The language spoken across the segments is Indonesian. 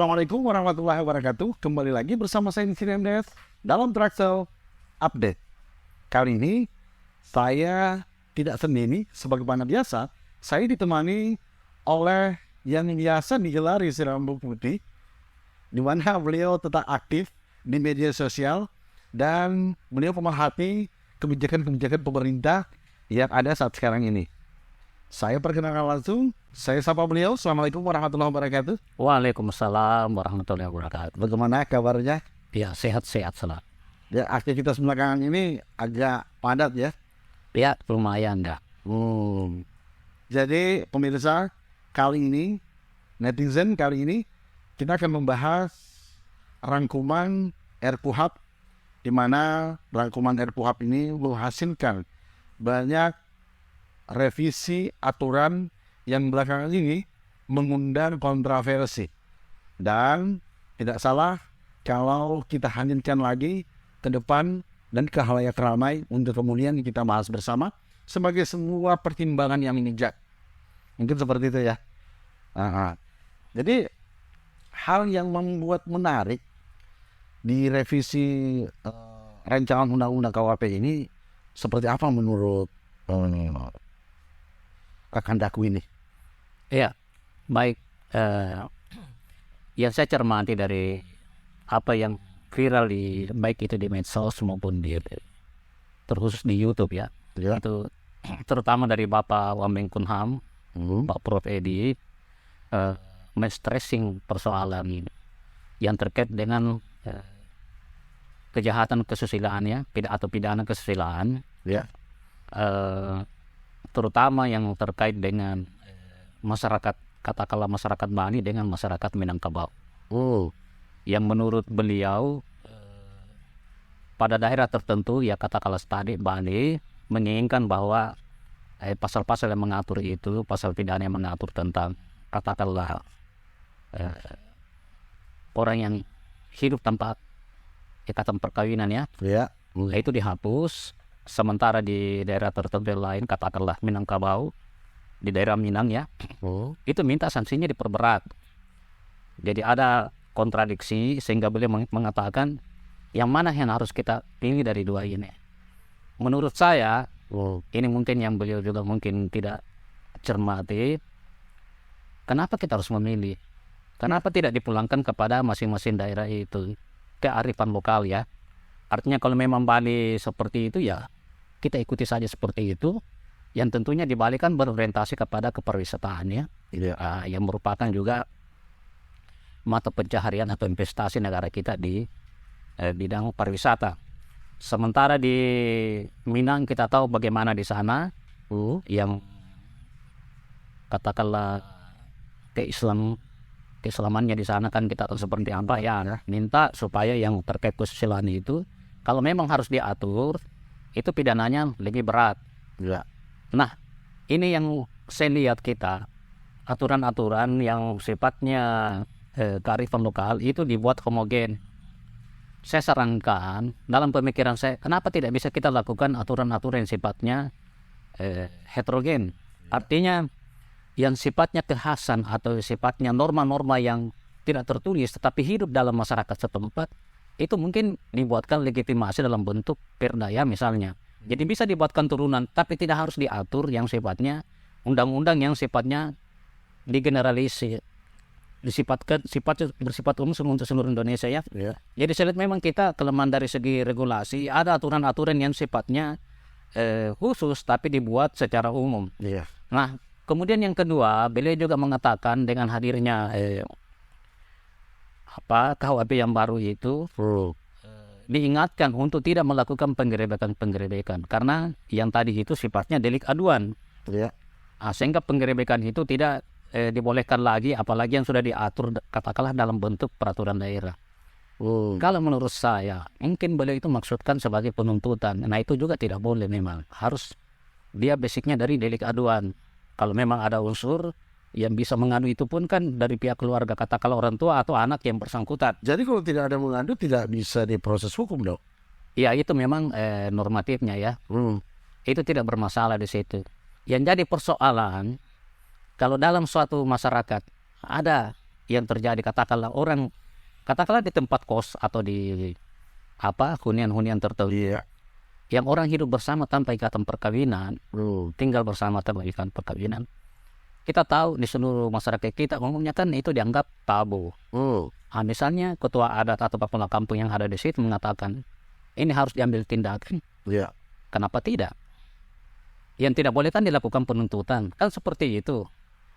Assalamualaikum warahmatullahi wabarakatuh. Kembali lagi bersama saya di sini MDS dalam Traxel Update. Kali ini saya tidak sendiri, sebagaimana biasa. Saya ditemani oleh yang biasa digelari si rambut putih, di mana beliau tetap aktif di media sosial dan beliau pemerhati kebijakan-kebijakan pemerintah yang ada saat sekarang ini. Saya perkenalkan langsung, saya sapa beliau. Assalamualaikum warahmatullahi wabarakatuh. Waalaikumsalam warahmatullahi wabarakatuh. Bagaimana kabarnya? Ya, sehat-sehat selalu. Ya, aktivitas belakangan ini agak padat ya. Ya, lumayan dah. Jadi pemirsa, kali ini, netizen kali ini, kita akan membahas rangkuman RKUHP, di mana rangkuman RKUHP ini menghasilkan banyak revisi aturan yang belakangan ini mengundang kontroversi. Dan tidak salah kalau kita hadirkan lagi ke depan dan ke khalayak ramai untuk kemudian kita bahas bersama sebagai sebuah pertimbangan yang bijak. Mungkin seperti itu ya. Jadi hal yang membuat menarik di revisi rancangan undang-undang KUHP ini seperti apa menurut Kak Daku ini? Ya, baik. Yang saya cermati dari apa yang viral di baik itu di medsos maupun terkhusus di YouTube ya. Itu terutama dari Bapak Wamenkumham, Pak Prof Edi, men-stressing persoalan yang terkait dengan kejahatan kesusilaan ya, atau pidana kesusilaan. Ya. Terutama yang terkait dengan masyarakat, katakanlah masyarakat Bani dengan masyarakat Minangkabau. Yang menurut beliau pada daerah tertentu ya katakanlah tadi Bani menginginkan bahwa pasal-pasal yang mengatur itu, pasal pidana yang mengatur tentang katakanlah orang yang hidup tanpa ikatan perkawinan ya, itu dihapus. Sementara di daerah tertentu lain katakanlah Minangkabau, di daerah Minang ya, itu minta sanksinya diperberat. Jadi ada kontradiksi sehingga beliau mengatakan yang mana yang harus kita pilih dari dua ini. Menurut saya ini mungkin yang beliau juga mungkin tidak cermati. Kenapa kita harus memilih? Kenapa tidak dipulangkan kepada masing-masing daerah itu kearifan lokal ya? Artinya kalau memang Bali seperti itu ya kita ikuti saja seperti itu, yang tentunya di Bali kan berorientasi kepada kepariwisataan ya, yang merupakan juga mata pencaharian atau investasi negara kita di bidang pariwisata. Sementara di Minang kita tahu bagaimana di sana yang katakanlah keislamannya di sana kan kita tahu seperti apa ya, minta supaya yang terkait kesusilaan itu kalau memang harus diatur itu pidananya lebih berat. Nah, ini yang saya lihat kita aturan-aturan yang sifatnya kearifan lokal itu dibuat homogen. Saya sarankan dalam pemikiran saya, kenapa tidak bisa kita lakukan aturan-aturan yang sifatnya heterogen? Artinya yang sifatnya kekhasan atau sifatnya norma-norma yang tidak tertulis tetapi hidup dalam masyarakat setempat, itu mungkin dibuatkan legitimasi dalam bentuk perdaya misalnya. Jadi bisa dibuatkan turunan, tapi tidak harus diatur yang sifatnya undang-undang yang sifatnya digeneralisir, bersifat umum untuk seluruh Indonesia ya. Jadi saya lihat memang kita kelemahan dari segi regulasi, ada aturan-aturan yang sifatnya khusus tapi dibuat secara umum. Nah, kemudian yang kedua, beliau juga mengatakan dengan hadirnya KUHP yang baru itu diingatkan untuk tidak melakukan penggerebekan karena yang tadi itu sifatnya delik aduan. Sehingga penggerebekan itu tidak dibolehkan lagi, apalagi yang sudah diatur katakanlah dalam bentuk peraturan daerah. Kalau menurut saya mungkin beliau itu maksudkan sebagai penuntutan. Nah itu juga tidak boleh, memang harus dia basicnya dari delik aduan. Kalau memang ada unsur yang bisa mengadu itu pun kan dari pihak keluarga, katakanlah orang tua atau anak yang bersangkutan. Jadi kalau tidak ada mengadu tidak bisa diproses hukum dong? Ya itu memang normatifnya ya. Itu tidak bermasalah di situ. Yang jadi persoalan kalau dalam suatu masyarakat ada yang terjadi, katakanlah di tempat kos atau di hunian-hunian tertentu, yang orang hidup bersama tanpa ikatan perkawinan, tinggal bersama tanpa ikatan perkawinan, kita tahu di seluruh masyarakat kita umumnya kan itu dianggap tabu. Misalnya ketua adat atau kepala kampung yang ada di situ mengatakan ini harus diambil tindakan. Kenapa tidak? Yang tidak boleh kan dilakukan penuntutan, kan seperti itu.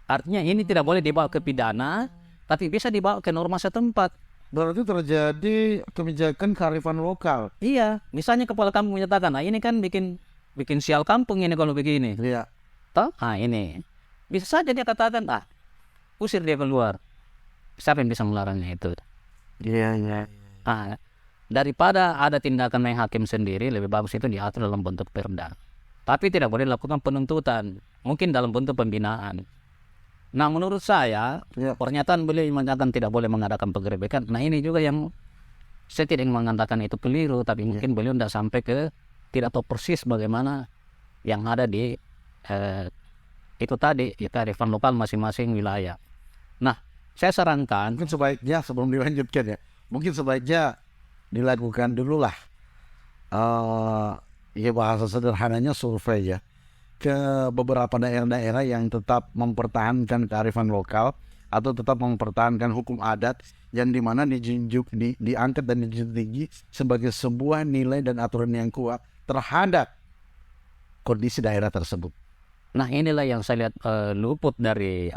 Artinya ini tidak boleh dibawa ke pidana, tapi bisa dibawa ke norma setempat. Berarti terjadi kebijakan kearifan lokal. Iya, misalnya kepala kampung menyatakan, ini kan bikin sial kampung ini kalau begini. Toh, ini bisa saja dia katakan, usir dia keluar. Siapa yang bisa melarangnya itu? Daripada ada tindakan main hakim sendiri, lebih bagus itu diatur dalam bentuk perda. Tapi tidak boleh dilakukan penuntutan, mungkin dalam bentuk pembinaan. Nah, menurut saya, pernyataan beliau mengatakan tidak boleh mengadakan penggerebekan. Nah, ini juga yang saya tidak mengatakan itu keliru, tapi mungkin beliau tidak tahu persis bagaimana yang ada di itu tadi, kearifan lokal masing-masing wilayah. Nah, saya sarankan mungkin sebaiknya sebelum dilanjutkan mungkin sebaiknya dilakukan dululah bahasa sederhananya survei ke beberapa daerah-daerah yang tetap mempertahankan kearifan lokal atau tetap mempertahankan hukum adat yang dimana diangkat dan dijunjung tinggi sebagai sebuah nilai dan aturan yang kuat terhadap kondisi daerah tersebut. Nah, inilah yang saya lihat luput dari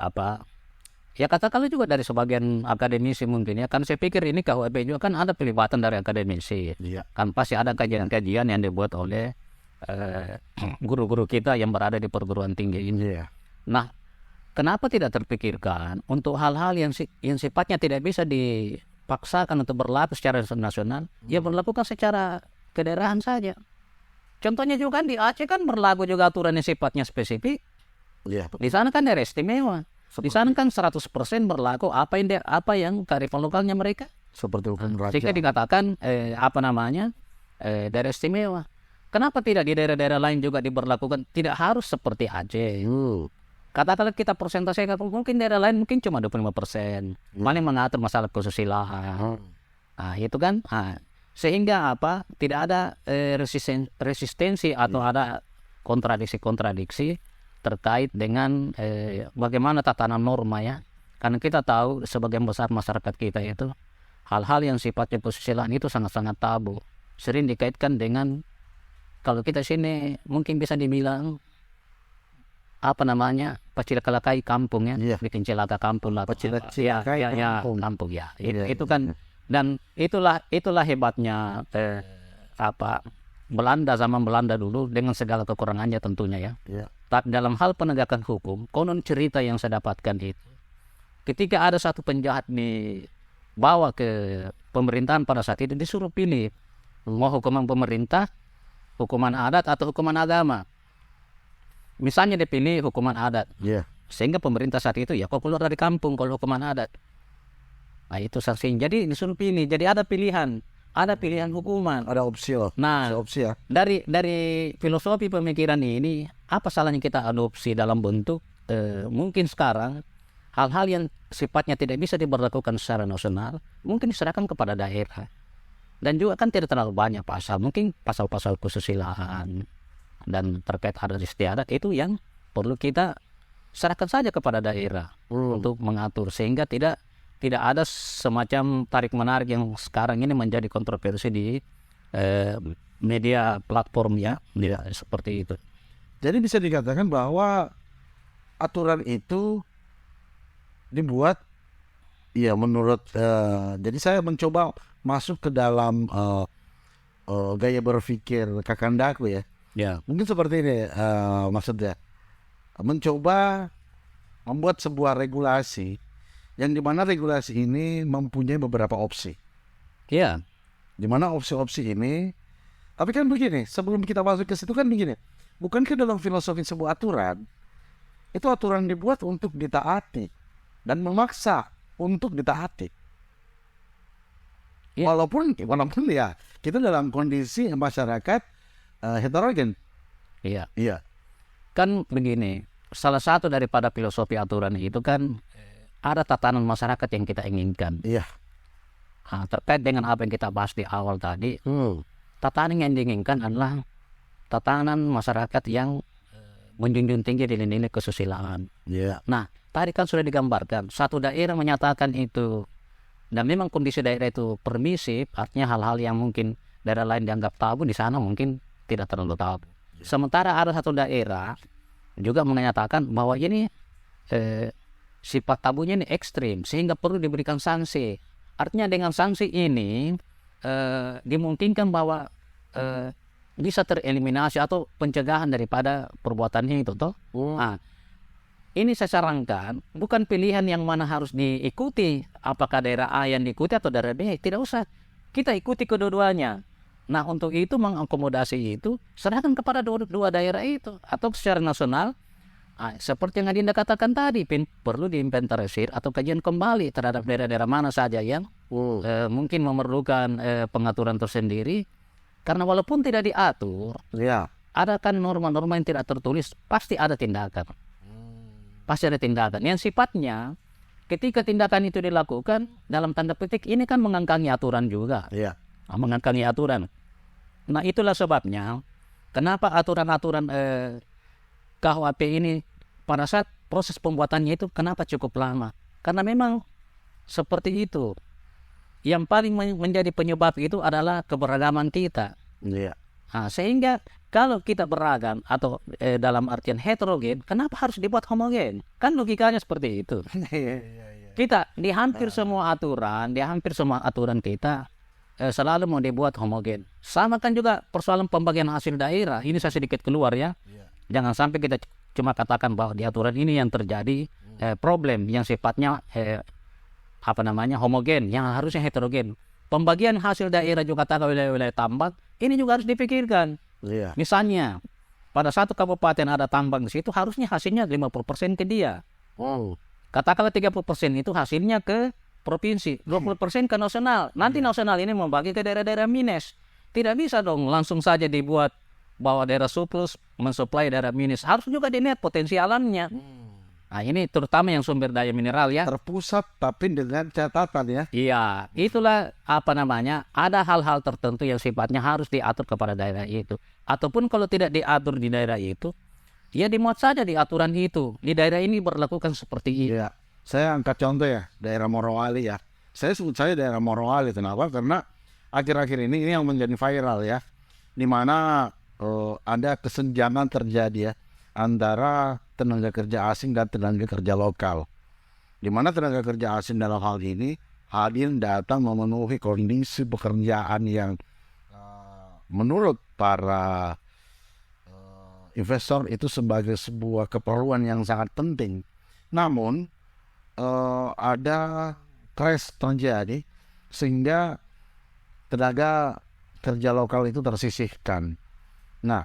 katakanlah juga dari sebagian akademisi mungkin kan saya pikir ini KUHP juga kan ada pelibatan dari akademisi. Kan pasti ada kajian-kajian yang dibuat oleh guru-guru kita yang berada di perguruan tinggi ini. Nah, kenapa tidak terpikirkan untuk hal-hal yang sifatnya tidak bisa dipaksakan untuk berlaku secara nasional, berlakukan secara kedaerahan saja. Contohnya juga kan di Aceh kan berlaku juga aturan yang sifatnya spesifik. Di sana kan daerah istimewa. Di sana kan 100% berlaku apa yang kearifan lokalnya mereka. Seperti hukum raja. Jika dikatakan daerah istimewa. Kenapa tidak di daerah-daerah lain juga diberlakukan? Tidak harus seperti Aceh. Katakanlah kita persentase, mungkin daerah lain mungkin cuma 25%. Paling mengatur masalah kesusilaan. Itu kan. Sehingga tidak ada resistensi atau ada kontradiksi-kontradiksi terkait dengan bagaimana tatanan norma Karena kita tahu sebagian besar masyarakat kita itu hal-hal yang sifatnya kesusilaan itu sangat-sangat tabu. Sering dikaitkan dengan kalau kita sini mungkin bisa dibilang pacilakalakai kampung bikin celaka kampung lah. Pacilakalakai kampung itu kan, dan itulah hebatnya zaman Belanda dulu dengan segala kekurangannya tentunya Tapi dalam hal penegakan hukum, konon cerita yang saya dapatkan itu, ketika ada satu penjahat dibawa ke pemerintahan pada saat itu, disuruh pilih mau hukuman pemerintah, hukuman adat atau hukuman agama. Misalnya dipilih hukuman adat, sehingga pemerintah saat itu kok keluar dari kampung kalau hukuman adat. Nah, itu sanksinya. Jadi disuruh pilih. Jadi ada pilihan hukuman. Ada opsi opsi Dari filosofi pemikiran ini, apa salahnya kita adopsi dalam bentuk mungkin sekarang hal-hal yang sifatnya tidak bisa diberlakukan secara nasional mungkin diserahkan kepada daerah. Dan juga kan tidak terlalu banyak pasal, mungkin pasal-pasal kesusilaan dan terkait adat istiadat itu yang perlu kita serahkan saja kepada daerah untuk mengatur, sehingga tidak ada semacam tarik-menarik yang sekarang ini menjadi kontroversi di media platform seperti itu. Jadi bisa dikatakan bahwa aturan itu dibuat menurut jadi saya mencoba masuk ke dalam gaya berpikir kakandaku mungkin seperti ini maksudnya, mencoba membuat sebuah regulasi yang dimana regulasi ini mempunyai beberapa opsi dimana opsi-opsi ini, tapi kan begini, sebelum kita masuk ke situ kan begini, bukankah dalam filosofi sebuah aturan itu aturan dibuat untuk ditaati dan memaksa untuk ditaati. Walaupun kita dalam kondisi masyarakat heterogen. Kan begini, salah satu daripada filosofi aturan itu kan ada tatanan masyarakat yang kita inginkan. Iya. Nah, terkait dengan apa yang kita bahas di awal tadi, tatanan yang diinginkan adalah tatanan masyarakat yang menjunjung tinggi nilai-nilai kesusilaan. Iya. Nah, tadi kan sudah digambarkan, satu daerah menyatakan itu, dan memang kondisi daerah itu permisif, artinya hal-hal yang mungkin daerah lain dianggap tabu, di sana mungkin tidak terlalu tabu. Sementara ada satu daerah juga menyatakan bahwa ini sifat tabunya ini ekstrim, sehingga perlu diberikan sanksi. Artinya dengan sanksi ini dimungkinkan bahwa bisa tereliminasi atau pencegahan daripada perbuatannya itu toh. Nah, ini saya sarankan bukan pilihan yang mana harus diikuti, apakah daerah A yang diikuti atau daerah B, tidak usah. Kita ikuti kedua-duanya. Nah, untuk itu mengakomodasi itu serahkan kepada dua daerah itu, atau secara nasional. Seperti yang Adinda katakan tadi, perlu diinventarisir atau kajian kembali terhadap daerah-daerah mana saja yang mungkin memerlukan pengaturan tersendiri. Karena walaupun tidak diatur, ada kan norma-norma yang tidak tertulis, pasti ada tindakan. Pasti ada tindakan yang sifatnya ketika tindakan itu dilakukan dalam tanda petik ini kan mengangkangi aturan juga. Mengangkangi aturan. Nah, itulah sebabnya kenapa aturan-aturan KUHP ini pada saat proses pembuatannya itu kenapa cukup lama. Karena memang seperti itu. Yang paling menjadi penyebab itu adalah keberagaman kita. Sehingga kalau kita beragam atau dalam artian heterogen, kenapa harus dibuat homogen? Kan logikanya seperti itu. Kita di hampir semua aturan kita selalu mau dibuat homogen. Sama kan juga persoalan pembagian hasil daerah. Ini saya sedikit keluar ya. Jangan sampai kita cuma katakan bahwa di aturan ini yang terjadi problem yang sifatnya homogen, yang harusnya heterogen. Pembagian hasil daerah juga katakan wilayah-wilayah tambak, ini juga harus dipikirkan. Misalnya pada satu kabupaten ada tambang di situ, harusnya hasilnya 50% ke dia. Katakanlah 30% itu hasilnya ke provinsi, 20% ke nasional. Nanti nasional ini membagi ke daerah-daerah minus. Tidak bisa dong langsung saja dibuat bahwa daerah surplus mensuplai daerah minus. Harus juga dilihat potensialannya. Nah, ini terutama yang sumber daya mineral ya. Terpusat tapi dengan catatan ya. Iya, itulah ada hal-hal tertentu yang sifatnya harus diatur kepada daerah itu. Ataupun kalau tidak diatur di daerah itu, ya dimuat saja di aturan itu. Di daerah ini berlakukan seperti itu. Iya. Saya angkat contoh ya, daerah Morowali ya. Saya sebut saja daerah Morowali. Kenapa? Karena akhir-akhir ini yang menjadi viral ya. Di mana ada kesenjangan terjadi ya antara tenaga kerja asing dan tenaga kerja lokal. Di mana tenaga kerja asing dalam hal ini hadir datang memenuhi kondisi pekerjaan yang menurut para investor itu sebagai sebuah keperluan yang sangat penting. Namun ada crash terjadi sehingga tenaga kerja lokal itu tersisihkan. Nah,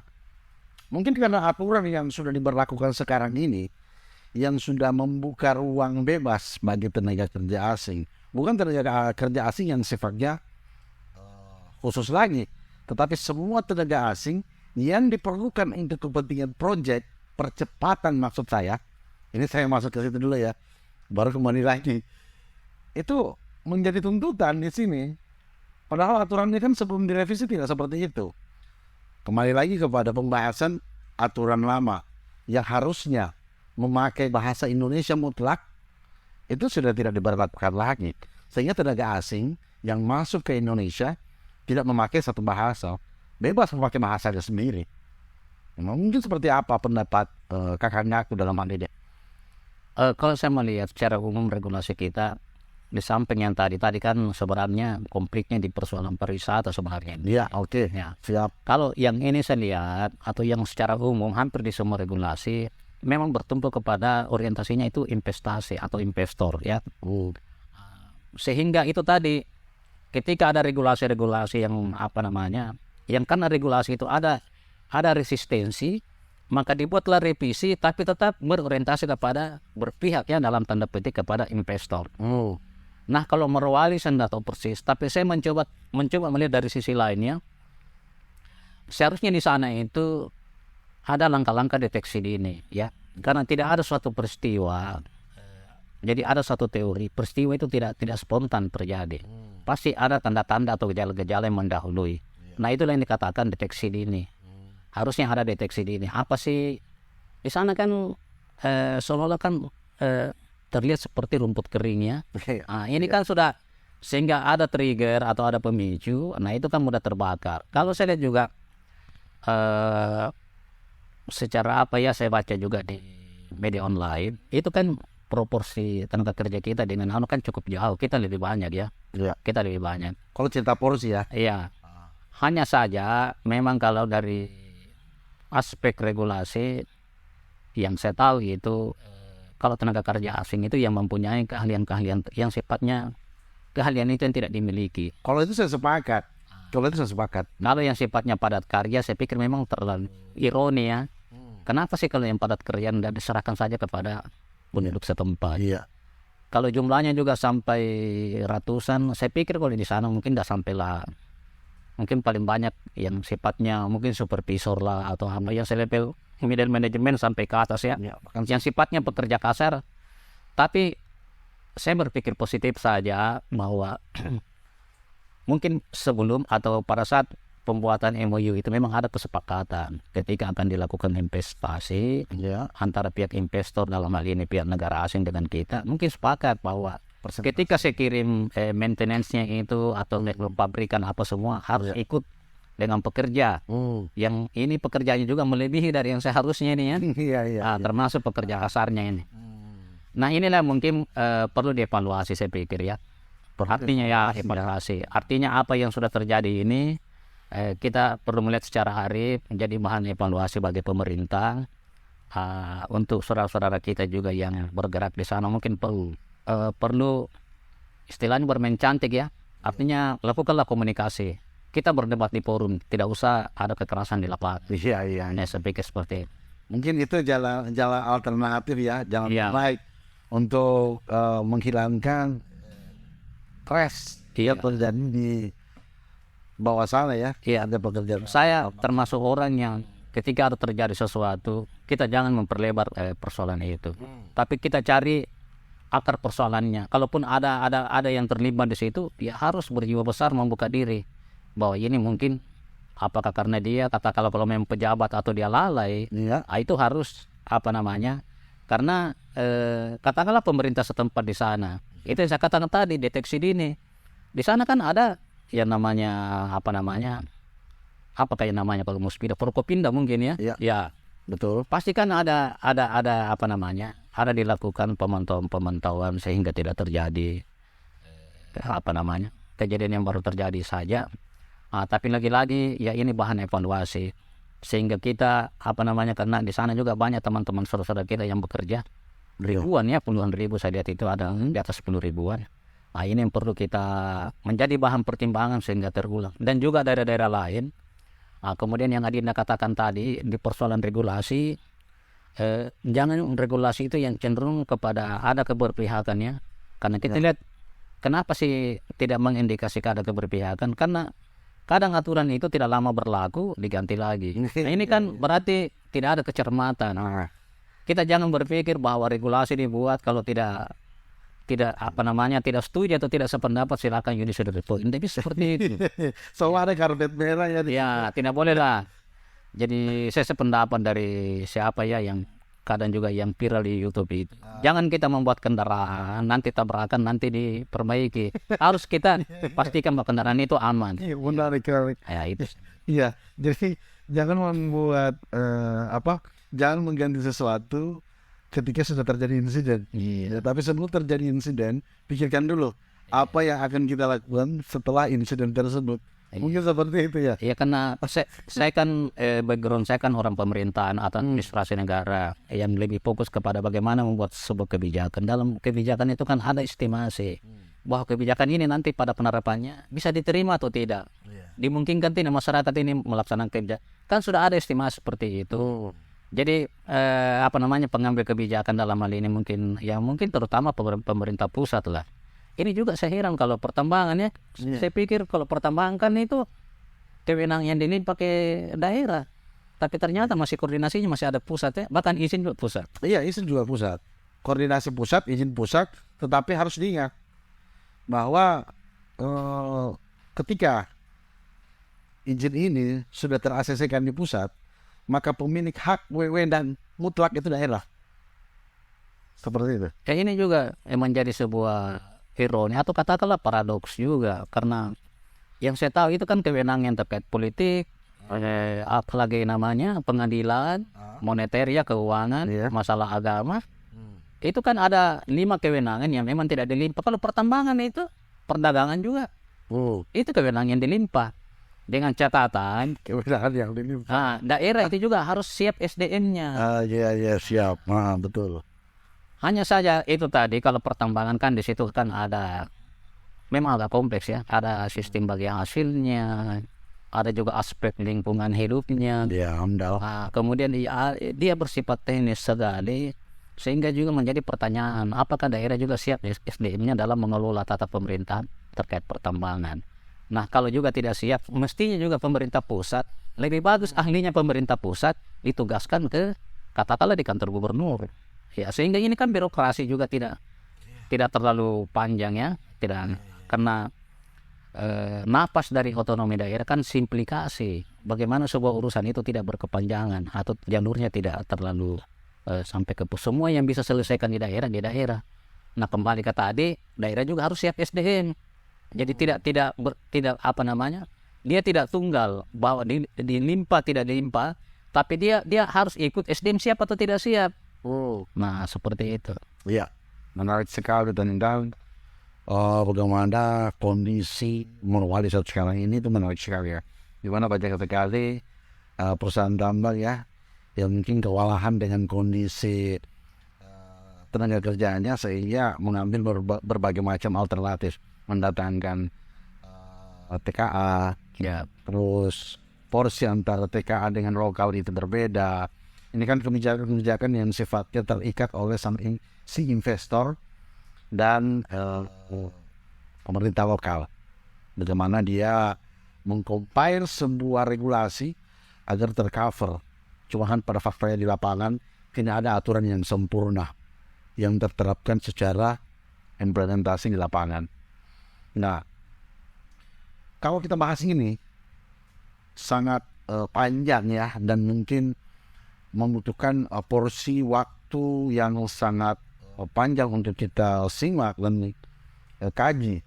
mungkin karena aturan yang sudah diberlakukan sekarang ini yang sudah membuka ruang bebas bagi tenaga kerja asing. Bukan tenaga kerja asing yang sifatnya khusus lagi, tetapi semua tenaga asing yang diperlukan untuk kepentingan proyek percepatan maksud saya. Ini saya masuk ke situ dulu ya, baru kembali lagi. Itu menjadi tuntutan di sini. Padahal aturannya kan sebelum direvisi tidak seperti itu. Kembali lagi kepada pembahasan aturan lama yang harusnya memakai bahasa Indonesia mutlak itu sudah tidak diberlakukan lagi. Sehingga tenaga asing yang masuk ke Indonesia tidak memakai satu bahasa, bebas memakai bahasanya sendiri. Mungkin seperti apa pendapat kakak Ngaku dalam hal ini? Kalau saya melihat secara umum regulasi kita, di samping yang tadi kan sebenarnya konfliknya di persoalan pariwisata sebenarnya. Iya, oke. Ya. Siap. Kalau yang ini saya lihat atau yang secara umum hampir di semua regulasi memang bertumpu kepada orientasinya itu investasi atau investor ya. Sehingga itu tadi ketika ada regulasi-regulasi yang yang karena regulasi itu ada resistensi, maka dibuatlah revisi tapi tetap berorientasi kepada berpihak ya dalam tanda petik kepada investor. Nah, kalau Morowali saya tidak tahu persis, tapi saya mencoba melihat dari sisi lainnya. Seharusnya di sana itu ada langkah-langkah deteksi dini ya. Karena tidak ada suatu peristiwa Jadi ada satu teori, peristiwa itu tidak spontan terjadi. Pasti ada tanda-tanda atau gejala-gejala yang mendahului. Nah, itulah yang dikatakan deteksi dini. Harusnya ada deteksi dini. Apa sih di sana kan seolah-olah kan terlihat seperti rumput kering ya. Nah, ini kan sudah sehingga ada trigger atau ada pemicu. Nah, itu kan mudah terbakar. Kalau saya lihat juga secara apa ya, saya baca juga di media online, itu kan proporsi tenaga kerja kita dengan kan cukup jauh. Kita lebih banyak ya. Kita lebih banyak. Kalau cerita porsi ya. Iya. Hanya saja memang kalau dari aspek regulasi yang saya tahu itu kalau tenaga kerja asing itu yang mempunyai keahlian-keahlian yang sifatnya keahlian itu yang tidak dimiliki. Kalau itu saya sepakat. Kalau yang sifatnya padat karya, saya pikir memang terlalu ironi ya. Kenapa sih kalau yang padat karya tidak diserahkan saja kepada penduduk setempat? Iya. Kalau jumlahnya juga sampai ratusan, saya pikir kalau di sana mungkin tidak sampai lah. Mungkin paling banyak yang sifatnya mungkin supervisor lah atau apa yang selevel middle management sampai ke atas ya. Yang sifatnya pekerja kasar. Tapi saya berpikir positif saja bahwa mungkin sebelum atau pada saat pembuatan MOU itu memang ada kesepakatan ketika akan dilakukan investasi antara pihak investor dalam hal ini pihak negara asing dengan kita, mungkin sepakat bahwa ketika saya kirim maintenance-nya itu atau pabrikan apa semua harus ikut dengan pekerja yang ini pekerjaannya juga melebihi dari yang seharusnya ini ya. Termasuk pekerja kasarnya ini. Nah, inilah mungkin perlu dievaluasi saya pikir ya. Artinya ya evaluasi. Artinya apa yang sudah terjadi ini kita perlu melihat secara arif menjadi bahan evaluasi bagi pemerintah untuk saudara-saudara kita juga yang bergerak di sana mungkin perlu istilahnya bermain cantik ya. Artinya lakukanlah komunikasi. Kita berdebat di forum, tidak usah ada kekerasan di lapangan. Iya. Saya pikir seperti itu. Mungkin itu jalan alternatif ya, jalan terbaik untuk menghilangkan stres terjadi di bawah sana ya. Iya, ada pekerjaan. Saya termasuk orang yang ketika ada terjadi sesuatu, kita jangan memperlebar persoalan itu. Tapi kita cari akar persoalannya. Kalaupun ada yang terlibat di situ, ya harus berjiwa besar membuka diri bahwa ini mungkin apakah karena dia kalau memang pejabat atau dia lalai, itu harus karena katakanlah pemerintah setempat di sana. Itu yang saya katakan tadi, deteksi dini. Di sana kan ada yang namanya kalau Muspida Forkopinda mungkin ya. Ya, betul. Pasti kan ada dilakukan pemantauan sehingga tidak terjadi kejadian yang baru terjadi saja. Tapi lagi-lagi ya ini bahan evaluasi sehingga kita karena di sana juga banyak teman-teman saudara-saudara kita yang bekerja ribuan ya, puluhan ribu saya lihat itu ada di atas 10 ribuan. Nah, ini yang perlu kita menjadi bahan pertimbangan sehingga terulang. Dan juga daerah-daerah lain. Kemudian yang Adinda katakan tadi di persoalan regulasi, jangan regulasi itu yang cenderung kepada ada keberpihakannya. Karena kita lihat kenapa sih tidak mengindikasikan ada keberpihakan? Karena kadang aturan itu tidak lama berlaku diganti lagi. Nah, ini kan berarti tidak ada kecermatan. Kita jangan berpikir bahwa regulasi dibuat kalau tidak setuju atau tidak sependapat silakan judicial review. Tapi seperti itu. Ada karpet merah ya. Ya, tidak boleh lah. Jadi saya sependapat dari siapa ya yang kadang juga yang viral di YouTube itu. Jangan kita membuat kendaraan nanti tabrakan nanti diperbaiki. Harus kita pastikan bahwa kendaraan itu aman. Iya, benar sekali. Ya, itu. Iya, jadi jangan membuat jangan mengganti sesuatu ketika sudah terjadi insiden. Tapi sebelum terjadi insiden, pikirkan dulu apa yang akan kita lakukan setelah insiden tersebut. Mungkin seperti itu ya. Iya, karena saya kan background saya kan orang pemerintahan atau administrasi negara yang lebih fokus kepada bagaimana membuat sebuah kebijakan. Dalam kebijakan itu kan ada estimasi bahwa kebijakan ini nanti pada penerapannya bisa diterima atau tidak. Dimungkinkan tidak masyarakat ini melaksanakan kebijakan. Kan sudah ada estimasi seperti itu. Jadi pengambil kebijakan dalam hal ini mungkin terutama pemerintah pusat lah. Ini juga saya heran kalau pertambangan ya. Saya pikir kalau pertambangan kan itu kewenangan yang ini pakai daerah. Tapi ternyata masih koordinasinya masih ada pusat ya. Bahkan izin juga pusat. Iya, izin juga pusat. koordinasi pusat, izin pusat, tetapi harus diingat bahwa ketika izin ini sudah ter-ACC-kan di pusat, maka pemilik hak wewenang mutlak itu daerah. Seperti itu. Ini juga menjadi sebuah ironi atau katakanlah paradoks juga, karena yang saya tahu itu kan kewenangan terkait politik, apalagi namanya pengadilan, moneter ya, keuangan, masalah agama. Itu kan ada 5 kewenangan yang memang tidak dilimpah. Kalau pertambangan itu, perdagangan juga, itu kewenangan yang dilimpah. Dengan catatan, Kewenangan yang dilimpah. daerah itu juga harus siap SDM-nya. Iya siap, betul. Hanya saja itu tadi, kalau pertambangan kan di situ kan ada, memang agak kompleks ya. Ada sistem bagi hasilnya, ada juga aspek lingkungan hidupnya. Ya, Kemudian dia bersifat teknis sekali, sehingga juga menjadi pertanyaan, apakah daerah juga siap SDM-nya dalam mengelola tata pemerintahan terkait pertambangan. Nah, kalau juga tidak siap, mestinya juga pemerintah pusat, lebih bagus ahlinya pemerintah pusat ditugaskan ke, katakanlah di kantor gubernur. Ya, sehingga ini kan birokrasi juga tidak terlalu panjang ya, tidak, karena napas dari otonomi daerah kan simplikasi. Bagaimana sebuah urusan itu tidak berkepanjangan atau jalurnya tidak terlalu sampai ke semua yang bisa selesaikan di daerah. Nah, kembali ke tadi, daerah juga harus siap SDM. Jadi tidak apa namanya? Dia tidak tunggal bahwa dilimpah tidak dilimpah, tapi dia harus ikut SDM siap atau tidak siap. Nah, seperti itu. Iya, menarik sekali tentang bagaimana kondisi Morowali saat sekarang ini, itu menarik sekali ya. Dimana banyak sekali perusahaan tambang ya yang mungkin kewalahan dengan kondisi tenaga kerjanya, sehingga mengambil berbagai macam alternatif, mendatangkan TKA, Ya, terus porsi antara TKA dengan lokal itu berbeda. Ini kan kebijakan yang sifatnya terikat oleh si investor dan pemerintah lokal. Bagaimana dia mengcompile sebuah regulasi agar tercover. Cuman pada faktanya di lapangan tidak ada aturan yang sempurna yang terterapkan secara implementasi di lapangan. Nah, kalau kita bahas ini sangat panjang ya, dan mungkin membutuhkan porsi waktu yang sangat panjang untuk kita simak dan kaji.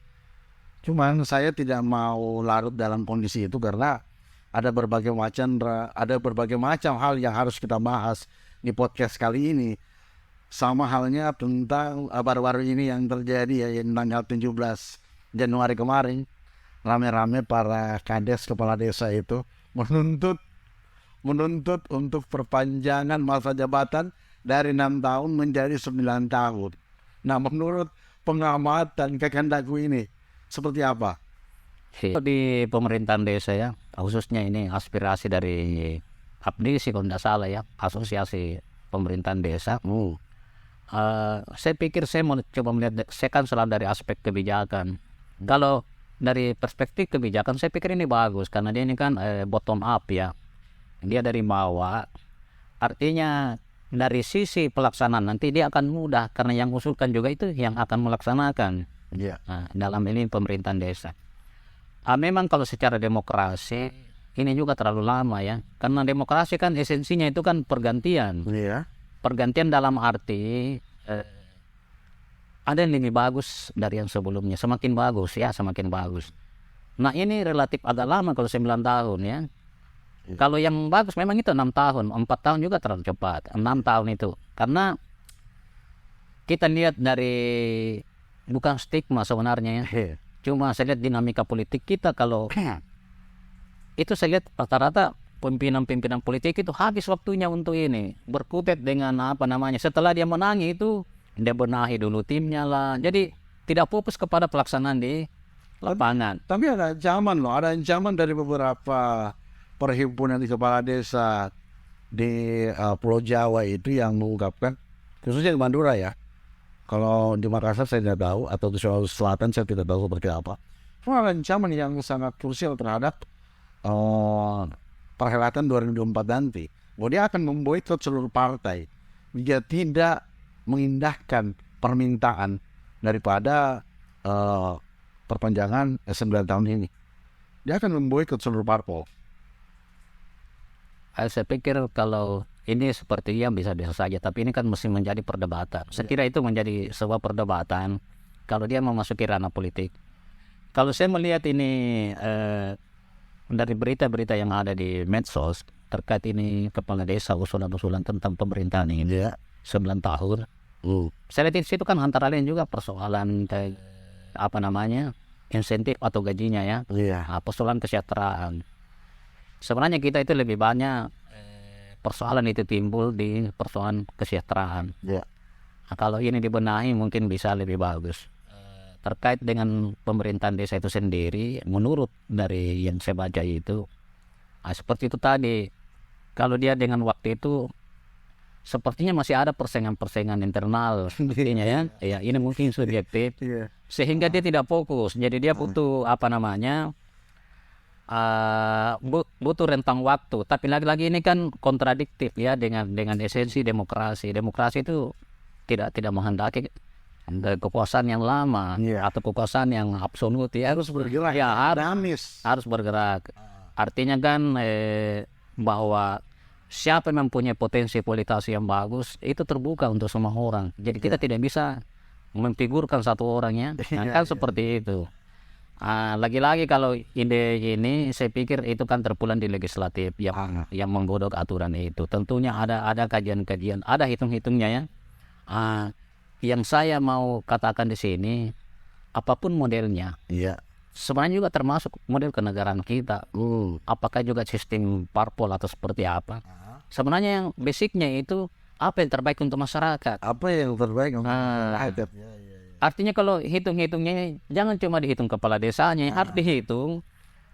Cuman saya tidak mau larut dalam kondisi itu, karena ada berbagai macam hal yang harus kita bahas di podcast kali ini. Sama halnya tentang baru-baru ini yang terjadi ya, yang tanggal 17 Januari kemarin, rame-rame para kades kepala desa itu menuntut untuk perpanjangan masa jabatan dari 6 tahun menjadi 9 tahun. Nah, menurut pengamatan Kakakku ini seperti apa? Di pemerintahan desa ya, khususnya ini aspirasi dari APDISI kalau tidak salah ya, Asosiasi Pemerintahan Desa. Saya pikir saya mau coba melihat, saya kan selalu dari aspek kebijakan. Kalau dari perspektif kebijakan, saya pikir ini bagus, karena dia ini kan bottom up ya. Dia dari bawah, artinya dari sisi pelaksanaan nanti dia akan mudah, karena yang usulkan juga itu yang akan melaksanakan. Nah, dalam ini pemerintahan desa. Memang kalau secara demokrasi ini juga terlalu lama ya, karena demokrasi kan esensinya itu kan pergantian. Pergantian dalam arti ada yang lebih bagus dari yang sebelumnya, semakin bagus ya, semakin bagus. Nah, ini relatif agak lama kalau 9 tahun ya. Kalau yang bagus memang itu 6 tahun, 4 tahun juga terlalu cepat. 6 tahun itu, karena kita lihat dari, bukan stigma sebenarnya ya, cuma saya lihat dinamika politik kita, kalau itu saya lihat rata-rata pimpinan politik itu habis waktunya untuk ini, berkutat dengan apa namanya, setelah dia menang itu dia benahi dulu timnya lah, jadi tidak fokus kepada pelaksanaan di lapangan. Tapi ada ancaman loh, ada ancaman dari beberapa perhimpunan di kepala desa di Pulau Jawa itu yang mengungkapkan, khususnya di Madura ya. Kalau di Makassar saya tidak tahu, atau di Sulawesi Selatan saya tidak tahu seperti apa. Cuma ada ancaman yang sangat krusial terhadap perhelatan 2024 nanti. Bahwa dia akan memboikot seluruh partai. Dia tidak mengindahkan permintaan daripada perpanjangan 9 tahun ini. Dia akan memboikot seluruh parpol. Saya pikir kalau ini sepertinya bisa-bisa saja, tapi ini kan mesti menjadi perdebatan. Saya kira itu menjadi sebuah perdebatan kalau dia memasuki ranah politik. Kalau saya melihat ini dari berita-berita yang ada di medsos terkait ini kepala desa usulan-usulan tentang pemerintahan ini 9 tahun. Saya lihat di situ kan antara lain juga persoalan insentif atau gajinya ya. Persoalan kesejahteraan. Sebenarnya kita itu lebih banyak persoalan itu timbul di persoalan kesejahteraan. Nah, kalau ini dibenahi mungkin bisa lebih bagus. Terkait dengan pemerintahan desa itu sendiri, menurut dari yang saya baca itu, seperti itu tadi, kalau dia dengan waktu itu sepertinya masih ada persaingan internal intinya ya ini mungkin subjektif sehingga dia tidak fokus, jadi dia butuh butuh rentang waktu. Tapi lagi-lagi ini kan kontradiktif ya dengan esensi demokrasi itu tidak menghendaki kekuasaan yang lama atau kekuasaan yang absolut ya, harus bergerak harus bergerak. Artinya kan bahwa siapa yang mempunyai potensi kualitas yang bagus itu terbuka untuk semua orang. Jadi kita tidak bisa memfigurkan satu orang ya. Kan seperti itu. Lagi-lagi kalau ide ini saya pikir itu kan terpulang di legislatif yang menggodok aturan itu. Tentunya ada kajian-kajian, ada hitung-hitungnya ya. Yang saya mau katakan di sini, apapun modelnya, sebenarnya juga termasuk model kenegaraan kita. Apakah juga sistem parpol atau seperti apa? Sebenarnya yang basicnya itu apa yang terbaik untuk masyarakat. Artinya kalau hitung-hitungnya jangan cuma dihitung kepala desanya, harus dihitung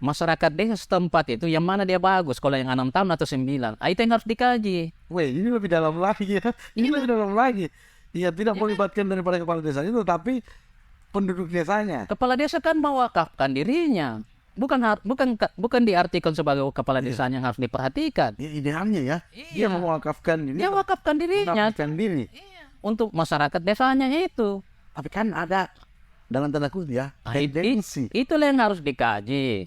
masyarakat desa setempat itu yang mana dia bagus. Kalau yang 6 tahun atau 9, itu yang harus dikaji. Ini lebih dalam lagi ya. Lebih dalam lagi. Ya tidak melibatkan daripada kepala desanya, tetapi penduduk desanya. Kepala desa kan mewakafkan dirinya. Bukan diartikan sebagai kepala desanya yang harus diperhatikan. Idealnya ya. Dia mewakafkan diri. Dia mewakafkan dirinya. Untuk masyarakat desanya itu. Tapi kan ada dalam tanda kutip ya. Itulah yang harus dikaji.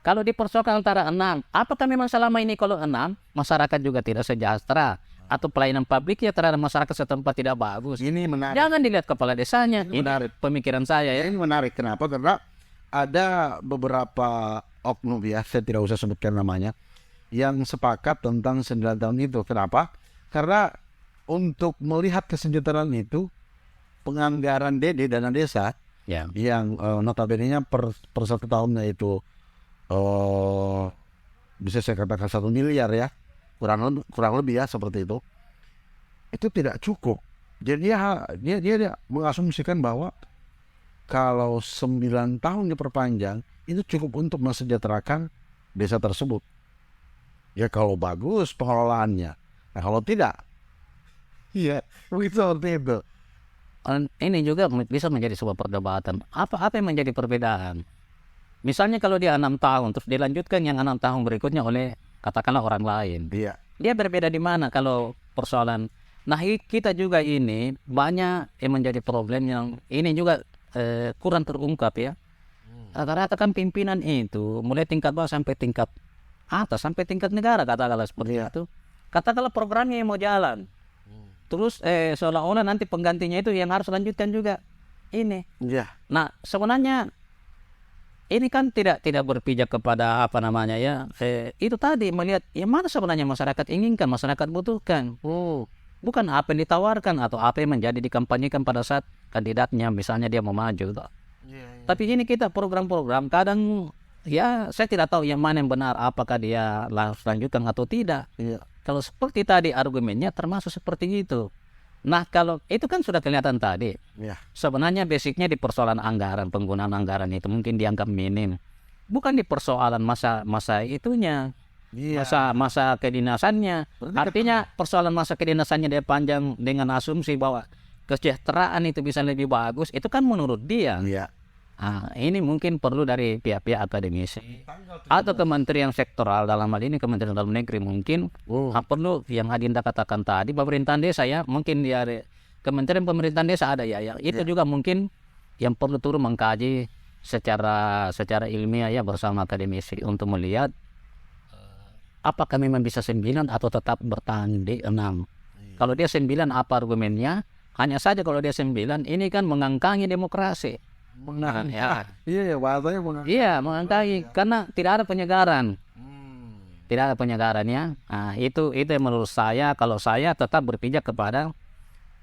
Kalau dipersoalkan antara 6, apakah memang selama ini kalau 6 masyarakat juga tidak sejahtera atau pelayanan publiknya terhadap masyarakat setempat tidak bagus? Ini menarik. Jangan dilihat kepala desanya. Ini menarik pemikiran saya ya. Ini menarik. Kenapa? Karena ada beberapa oknum ya, saya tidak usah sebutkan namanya, yang sepakat tentang 9 tahun itu. Kenapa? Karena untuk melihat kesejahteraan itu, penganggaran DD dana desa yang notabene-nya per 1 tahunnya itu bisa saya katakan 1 miliar ya, kurang lebih ya seperti itu tidak cukup. Jadi dia mengasumsikan bahwa kalau 9 tahun diperpanjang itu cukup untuk mensejahterakan desa tersebut. Ya kalau bagus pengelolaannya. Nah kalau tidak, begitu seperti itu. Ini juga bisa menjadi sebuah perdebatan. Apa yang menjadi perbedaan? Misalnya kalau dia 6 tahun, terus dilanjutkan yang 6 tahun berikutnya oleh katakanlah orang lain. Dia berbeda di mana kalau persoalan? Nah kita juga ini banyak yang menjadi problem yang ini juga kurang terungkap ya. Rata-rata kan pimpinan itu mulai tingkat bawah sampai tingkat atas, sampai tingkat negara katakanlah seperti itu. Katakanlah programnya yang mau jalan. Terus seolah-olah nanti penggantinya itu yang harus lanjutkan juga ini. Nah sebenarnya ini kan tidak berpijak kepada itu tadi melihat yang mana sebenarnya masyarakat inginkan, masyarakat butuhkan. Bukan apa yang ditawarkan atau apa yang menjadi dikampanyekan pada saat kandidatnya misalnya dia mau maju. Tapi ini kita program-program kadang ya saya tidak tahu yang mana yang benar, apakah dia harus lanjutkan atau tidak. Kalau seperti tadi argumennya termasuk seperti itu. Nah kalau itu kan sudah kelihatan tadi. Sebenarnya basicnya di persoalan anggaran, penggunaan anggaran itu mungkin dianggap minim. Bukan di persoalan masa itunya. Masa kedinasannya. Artinya persoalan masa kedinasannya dia panjang dengan asumsi bahwa kesejahteraan itu bisa lebih bagus. Itu kan menurut dia. Ini mungkin perlu dari pihak-pihak akademisi atau kementerian sektoral, dalam hal ini Kementerian Dalam Negeri mungkin perlu yang Adinda katakan tadi, pemerintahan desa ya, mungkin dia Kementerian Pemerintahan Desa ada ya, yang itu juga mungkin yang perlu turun mengkaji secara ilmiah ya bersama akademisi untuk melihat apakah memang bisa 9 atau tetap bertahan di 6. Kalau dia 9 apa argumennya? Hanya saja kalau dia 9 ini kan mengangkangi demokrasi. Ya. Iya, bahasanya Iya, mengangkangi karena tidak ada penyegaran. Tidak ada penyegaran ya. Nah, itu yang menurut saya, kalau saya tetap berpijak kepada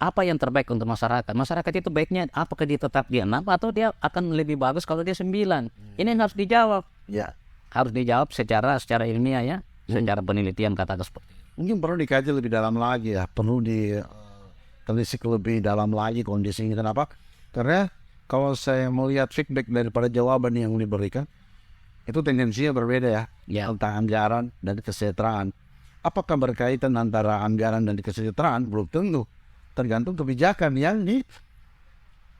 apa yang terbaik untuk masyarakat. Masyarakat itu baiknya apakah dia tetap di 6 atau dia akan lebih bagus kalau dia 9. Ini yang harus dijawab. Ya. Harus dijawab secara ilmiah ya, secara penelitian katakan seperti itu. Mungkin perlu dikaji lebih dalam lagi ya, perlu ditelisik lebih dalam lagi kondisinya. Kenapa? Karena kalau saya melihat feedback daripada jawaban yang diberikan, itu tendensinya berbeda ya, tentang anggaran dan kesejahteraan. Apakah berkaitan antara anggaran dan kesejahteraan? Belum tentu. Tergantung kebijakan yang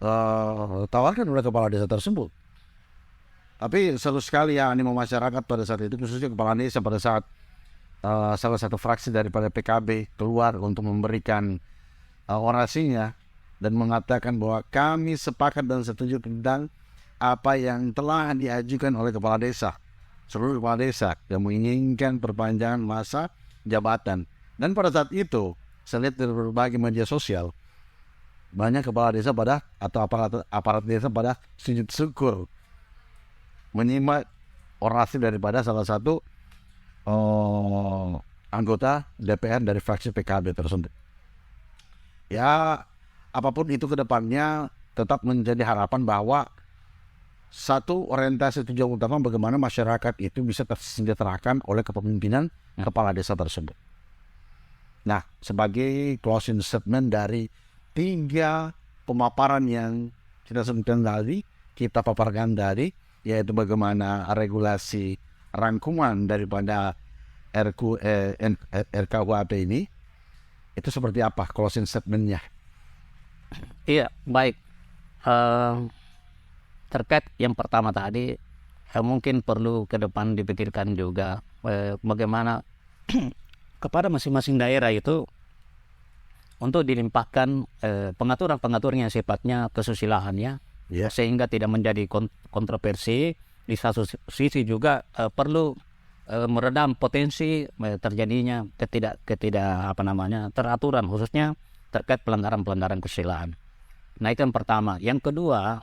ditawarkan oleh kepala desa tersebut. Tapi seru sekali ya animo masyarakat pada saat itu, khususnya kepala desa pada saat salah satu fraksi daripada PKB keluar untuk memberikan orasinya dan mengatakan bahwa kami sepakat dan setuju tentang apa yang telah diajukan oleh kepala desa, seluruh kepala desa yang menginginkan perpanjangan masa jabatan. Dan pada saat itu saya lihat dari berbagai media sosial banyak kepala desa atau aparat desa pada sujud syukur menyimak orasi daripada salah satu anggota DPR dari fraksi PKB tersebut. Ya, apapun itu ke depannya tetap menjadi harapan bahwa satu orientasi tujuan utama bagaimana masyarakat itu bisa tersejahterakan oleh kepemimpinan kepala desa tersebut. Nah, sebagai closing statement dari 3 pemaparan yang kita sebutkan tadi, kita paparkan tadi, yaitu bagaimana regulasi rangkuman daripada RKUHP ini, itu seperti apa closing statement-nya? Iya, baik. Terkait yang pertama tadi, mungkin perlu ke depan dipikirkan juga bagaimana kepada masing-masing daerah itu untuk dilimpahkan pengaturan-pengaturan yang sifatnya kesusilaan ya, sehingga tidak menjadi kontroversi. Di satu sisi juga perlu meredam potensi terjadinya teraturan khususnya terkait pelanggaran kesusilaan. Nah, itu yang pertama. Yang kedua,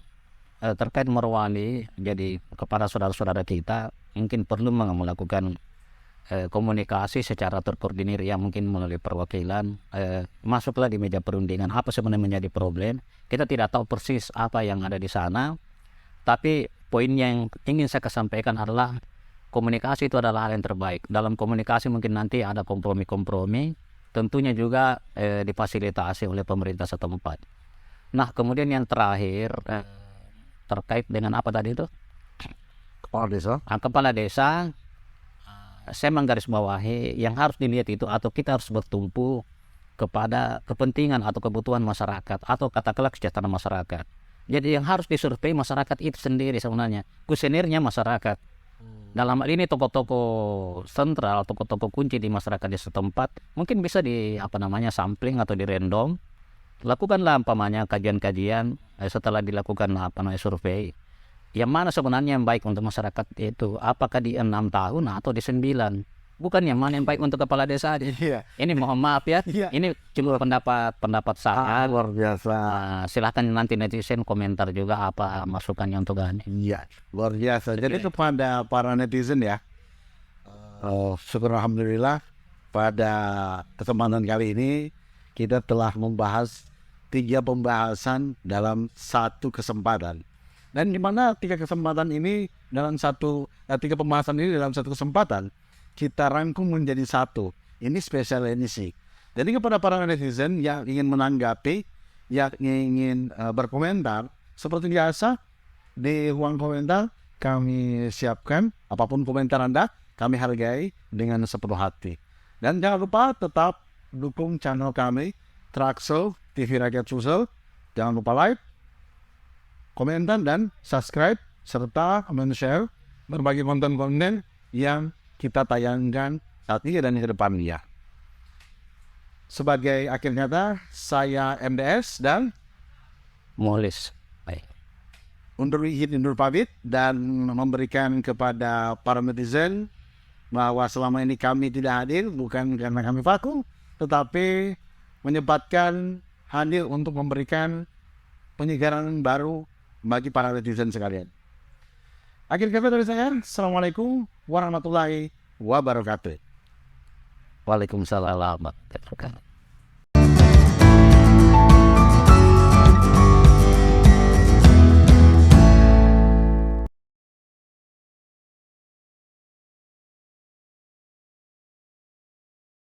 terkait morwali, jadi kepada saudara-saudara kita mungkin perlu melakukan komunikasi secara terkoordinir ya, mungkin melalui perwakilan, masuklah di meja perundingan apa sebenarnya menjadi problem. Kita tidak tahu persis apa yang ada di sana, tapi poin yang ingin saya sampaikan adalah komunikasi itu adalah hal yang terbaik. Dalam komunikasi mungkin nanti ada kompromi-kompromi, tentunya juga difasilitasi oleh pemerintah setempat. Nah, kemudian yang terakhir terkait dengan apa tadi itu? Kepala desa, saya menggarisbawahi yang harus dilihat itu, atau kita harus bertumpu kepada kepentingan atau kebutuhan masyarakat, atau katakanlah kesejahteraan masyarakat. Jadi yang harus disurvei masyarakat itu sendiri sebenarnya, kusenirnya masyarakat. Dalam hal ini tokoh-tokoh sentral, tokoh-tokoh kunci di masyarakat di setempat, mungkin bisa sampling atau di random. Lakukanlah kajian-kajian setelah dilakukan survei. Yang mana sebenarnya yang baik untuk masyarakat itu, apakah di 6 tahun atau di 9? Bukan yang mana yang baik untuk kepala desa. Ini mohon maaf ya, ini cuma pendapat saya. Luar biasa. Silahkan nanti netizen komentar juga apa masukannya untuk ini. Iya, luar biasa. Jadi kepada para netizen ya, syukur alhamdulillah pada kesempatan kali ini kita telah membahas 3 pembahasan dalam satu kesempatan. Dan di mana 3 kesempatan ini dalam 3 pembahasan ini dalam satu kesempatan kita rangkum menjadi satu. Ini spesial edisi. Jadi kepada para netizen yang ingin menanggapi, yang ingin berkomentar, seperti biasa di ruang komentar kami siapkan apapun komentar Anda, kami hargai dengan sepenuh hati. Dan jangan lupa tetap dukung channel kami Traxel TV Rakyat Sulsel. Jangan lupa like, komentar dan subscribe serta share berbagai konten-konten yang kita tayangkan saat ini dan ke depannya. Sebagai akhir kata, saya MDS dan Mulis. Baik. undur pamit dan memberikan kepada para netizen bahwa selama ini kami tidak hadir bukan karena kami vakum, tetapi menyempatkan hadir untuk memberikan penyegaran baru bagi para netizen sekalian. Akhir kata dari saya, Assalamualaikum warahmatullahi wabarakatuh. Waalaikumsalam warahmatullahi wabarakatuh.